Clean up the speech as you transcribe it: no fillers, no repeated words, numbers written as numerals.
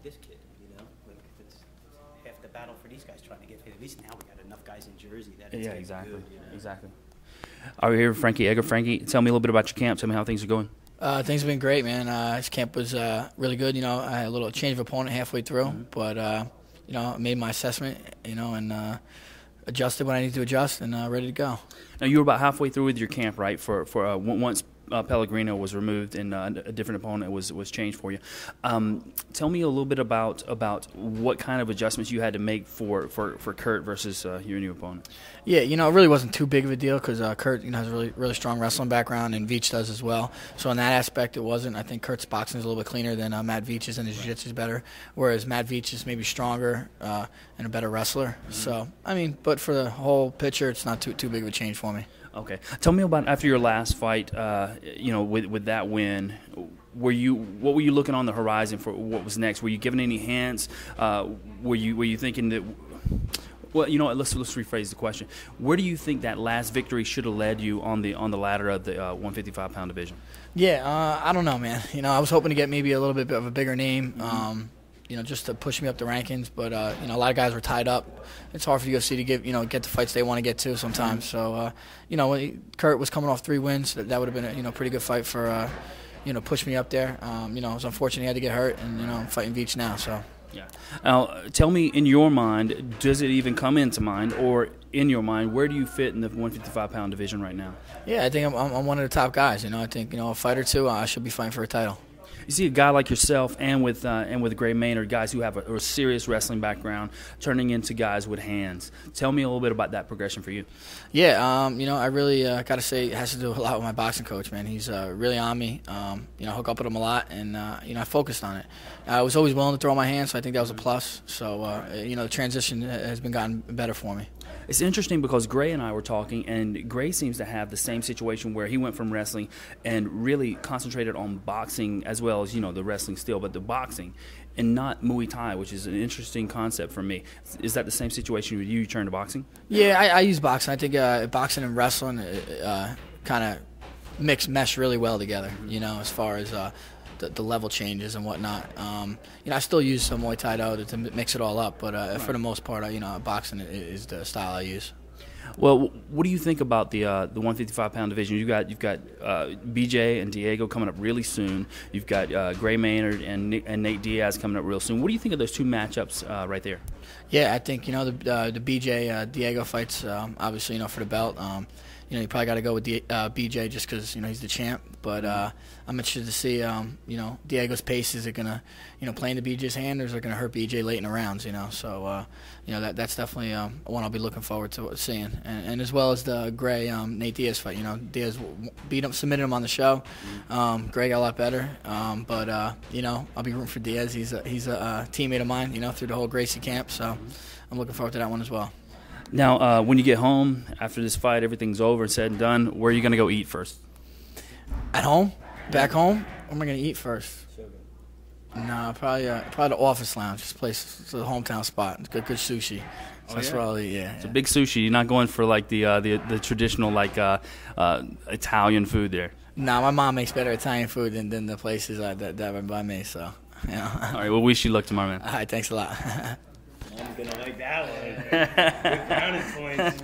like this kid, like it's half the battle for these guys trying to get paid. At least now we got enough guys in Jersey that it's exactly, good, exactly. Are we here with Frankie Edgar? Frankie, tell me a little bit about your camp. Tell me how things are going. Things have been great, man. This camp was really good. I had a little change of opponent halfway through, but I made my assessment, and adjusted when I needed to adjust, and ready to go. Now you were about halfway through with your camp, right? For once Pellegrino was removed and a different opponent was changed for you. Tell me a little bit about what kind of adjustments you had to make for Kurt versus your new opponent. Yeah, it really wasn't too big of a deal because Kurt has a really strong wrestling background, and Veach does as well. So in that aspect, it wasn't. I think Kurt's boxing is a little bit cleaner than Matt Veach's, and his jiu-jitsu is better, whereas Matt Veach is maybe stronger and a better wrestler. Mm-hmm. So, but for the whole picture, it's not too big of a change for me. Okay. Tell me about after your last fight, with that win, what were you looking on the horizon for what was next? Were you giving any hints? Were you thinking that, well, let's rephrase the question. Where do you think that last victory should have led you on the ladder of the 155-pound division? Yeah, I don't know, man. I was hoping to get maybe a little bit of a bigger name. Mm-hmm. Just to push me up the rankings. But, a lot of guys were tied up. It's hard for the UFC to get the fights they want to get to sometimes. So, when Kurt was coming off 3 wins, that would have been a pretty good fight for, push me up there. It was unfortunate he had to get hurt, and, I'm fighting Veach now. So. Yeah. Now, tell me, in your mind, does it even come into mind, or in your mind, where do you fit in the 155-pound division right now? Yeah, I think I'm one of the top guys. I think, a fight or two, I should be fighting for a title. You see a guy like yourself and with Gray Maynard, guys who have a serious wrestling background, turning into guys with hands. Tell me a little bit about that progression for you. Yeah, I really got to say it has to do a lot with my boxing coach, man. He's really on me. I hook up with him a lot, and I focused on it. I was always willing to throw my hands, so I think that was a plus. So the transition has been gotten better for me. It's interesting because Gray and I were talking, and Gray seems to have the same situation where he went from wrestling and really concentrated on boxing as well as, the wrestling still, but the boxing and not Muay Thai, which is an interesting concept for me. Is that the same situation with you turn to boxing? Yeah, I use boxing. I think boxing and wrestling kind of mesh really well together, as far as the level changes and whatnot. I still use some Muay Thai to mix it all up, but right. For the most part, boxing is the style I use. Well, what do you think about the 155-pound division? You've got BJ and Diego coming up really soon. You've got Gray Maynard and Nate Diaz coming up real soon. What do you think of those two matchups right there? Yeah, I think the BJ Diego fights obviously for the belt. You probably got to go with BJ just because he's the champ. But I'm interested to see Diego's pace. Is it gonna play into BJ's hand, or is it gonna hurt BJ late in the rounds? So that's definitely one I'll be looking forward to seeing. And as well as the Gray Nate Diaz fight. Diaz submitted him on the show. Gray got a lot better. But I'll be rooting for Diaz. He's a teammate of mine. Through the whole Gracie camp. So I'm looking forward to that one as well. Now, when you get home after this fight, everything's over and said and done, where are you going to go eat first? At home? Back home? Where am I going to eat first? No, probably the Office Lounge. This place is a hometown spot. It's good sushi. So that's where I'll eat, yeah. It's a big sushi. You're not going for like the traditional Italian food there. No, my mom makes better Italian food than the places that are by me. So, All right, well, wish you luck tomorrow, man. All right, thanks a lot. I'm going to like that one. Good brownie points.